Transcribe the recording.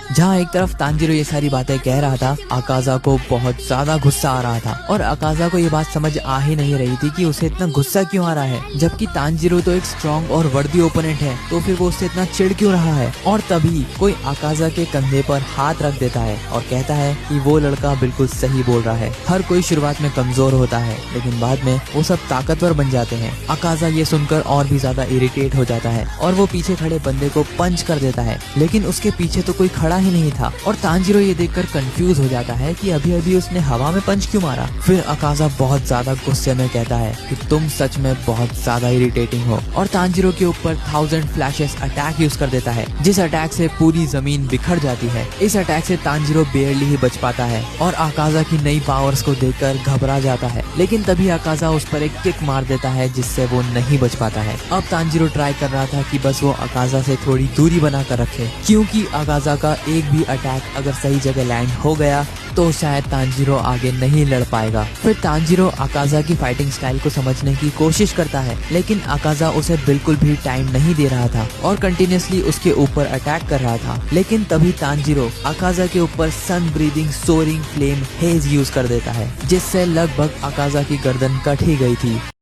जहाँ एक तरफ तांजीरो ये सारी बातें कह रहा था, अकाज़ा को बहुत ज्यादा गुस्सा आ रहा था और अकाज़ा को ये बात समझ आ ही नहीं रही थी कि उसे इतना गुस्सा क्यों आ रहा है, जबकि तांजीरो तो एक स्ट्रॉन्ग और वर्दी ओपोनेंट है, तो फिर वो उससे इतना चिढ़ क्यों रहा है। और तभी कोई अकाज़ा के कंधे पर हाथ रख देता है और कहता है कि वो लड़का बिल्कुल सही बोल रहा है। हर कोई शुरुआत में कमजोर होता है, लेकिन बाद में वो सब ताकतवर बन जाते हैं। अकाज़ा ये सुनकर और भी ज्यादा इरिटेट हो जाता है और वो पीछे खड़े बंदे को पंच कर देता है, लेकिन उसके पीछे तो कोई खड़ा ही नहीं था। और तांजीरो ये देखकर कंफ्यूज हो जाता है कि अभी अभी उसने हवा में पंच क्यों मारा। फिर अकाज़ा बहुत ज्यादा गुस्से में कहता है कि तुम सच में बहुत ज्यादा इरिटेटिंग हो, और तांजीरो के ऊपर 1000 फ्लैशेस अटैक यूज कर देता है, जिस अटैक से पूरी जमीन बिखर जाती है। इस अटैक से तांजीरो बेयरली ही बच पाता है और अकाज़ा की नई पावर्स को देखकर घबरा जाता है, लेकिन तभी अकाज़ा उस पर एक किक मार देता है जिससे वो नहीं बच पाता है। अब तांजीरो ट्राई कर रहा था कि बस वो अकाज़ा से थोड़ी दूरी बना कर रखे, क्योंकि अकाज़ा का एक भी अटैक अगर सही जगह लैंड हो गया तो शायद तांजीरो आगे नहीं लड़ पाएगा। फिर तांजीरो अकाज़ा की फाइटिंग स्टाइल को समझने की कोशिश करता है, लेकिन अकाज़ा उसे बिल्कुल भी टाइम नहीं दे रहा था और कंटिन्यूअसली उसके ऊपर अटैक कर रहा था। लेकिन तभी तांजीरो अकाज़ा के ऊपर sun breathing soaring flame haze use कर देता है, जिससे लगभग अकाज़ा की गर्दन कट ही गई थी।